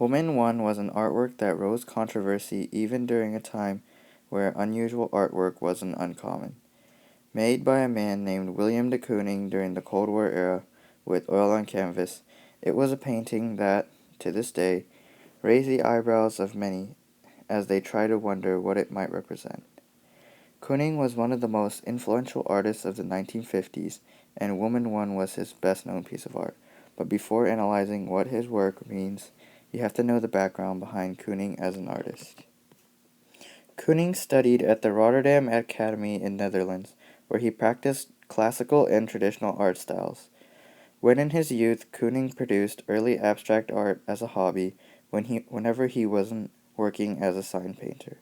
Woman 1 was an artwork that rose controversy even during a time where unusual artwork wasn't uncommon. Made by a man named William de Kooning during the Cold War era with oil on canvas, it was a painting that, to this day, raised the eyebrows of many as they try to wonder what it might represent. Kooning was one of the most influential artists of the 1950s, and Woman 1 was his best-known piece of art. But before analyzing what his work means, you have to know the background behind Kooning as an artist. Kooning studied at the Rotterdam Academy in Netherlands, where he practiced classical and traditional art styles. When in his youth, Kooning produced early abstract art as a hobby whenever he wasn't working as a sign painter.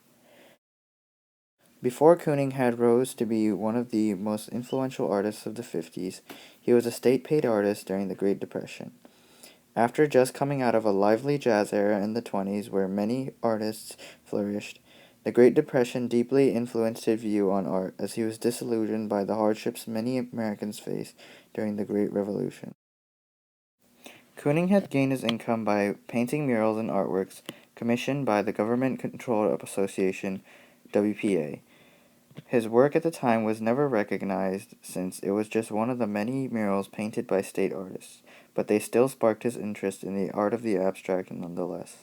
Before Kooning had rose to be one of the most influential artists of the 50s, he was a state-paid artist during the Great Depression. After just coming out of a lively jazz era in the 20s where many artists flourished, the Great Depression deeply influenced his view on art as he was disillusioned by the hardships many Americans faced during the Great Revolution. Kooning had gained his income by painting murals and artworks commissioned by the government-controlled association WPA. His work at the time was never recognized since it was just one of the many murals painted by state artists, but they still sparked his interest in the art of the abstract nonetheless.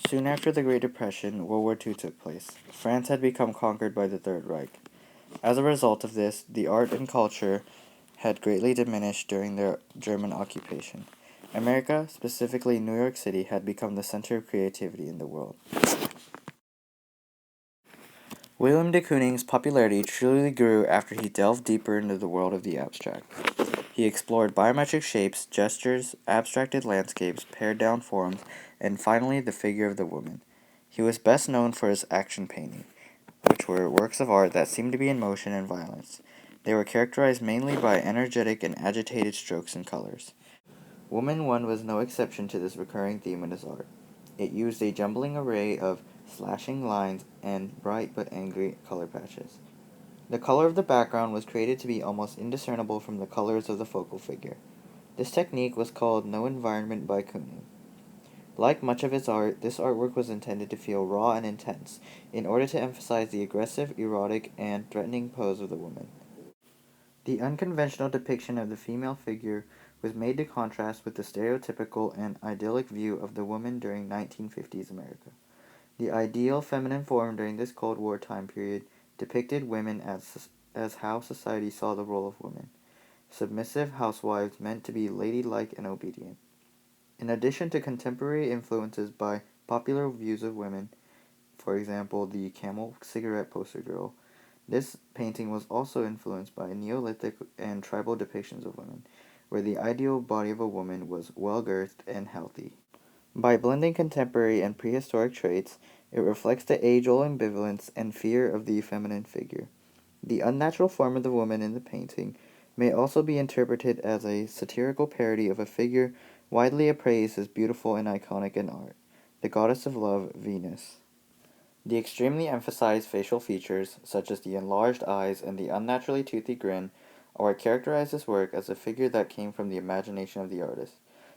Soon after the Great Depression, World War II took place. France had become conquered by the Third Reich. As a result of this, the art and culture had greatly diminished during the German occupation. America, specifically New York City, had become the center of creativity in the world. William de Kooning's popularity truly grew after he delved deeper into the world of the abstract. He explored biometric shapes, gestures, abstracted landscapes, pared-down forms, and finally the figure of the woman. He was best known for his action painting, which were works of art that seemed to be in motion and violence. They were characterized mainly by energetic and agitated strokes and colors. Woman 1 was no exception to this recurring theme in his art. It used a jumbling array of slashing lines and bright but angry color patches. The color of the background was created to be almost indiscernible from the colors of the focal figure. This technique was called no environment by Kooning. Like much of his art, this artwork was intended to feel raw and intense, in order to emphasize the aggressive, erotic, and threatening pose of the woman. The unconventional depiction of the female figure was made to contrast with the stereotypical and idyllic view of the woman during 1950s America. The ideal feminine form during this Cold War time period depicted women as how society saw the role of women, submissive housewives meant to be ladylike and obedient. In addition to contemporary influences by popular views of women, for example the Camel cigarette poster girl, this painting was also influenced by Neolithic and tribal depictions of women, where the ideal body of a woman was well-girthed and healthy. By blending contemporary and prehistoric traits, it reflects the age-old ambivalence and fear of the feminine figure. The unnatural form of the woman in the painting may also be interpreted as a satirical parody of a figure widely appraised as beautiful and iconic in art, the goddess of love, Venus. The extremely emphasized facial features, such as the enlarged eyes and the unnaturally toothy grin, are what characterize this work as a figure that came from the imagination of the artist.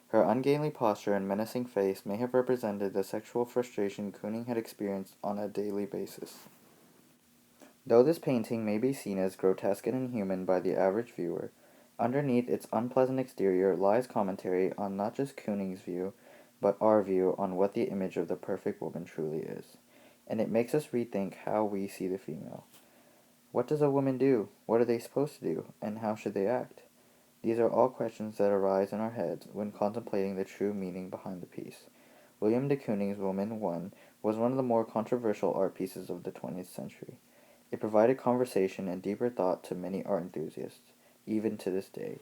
Her ungainly posture and menacing face may have represented the sexual frustration Kooning had experienced on a daily basis. Though this painting may be seen as grotesque and inhuman by the average viewer, underneath its unpleasant exterior lies commentary on not just Kooning's view, but our view on what the image of the perfect woman truly is. And it makes us rethink how we see the female. What does a woman do? What are they supposed to do? And how should they act? These are all questions that arise in our heads when contemplating the true meaning behind the piece. William de Kooning's Woman 1 was one of the more controversial art pieces of the 20th century. It provided conversation and deeper thought to many art enthusiasts, even to this day.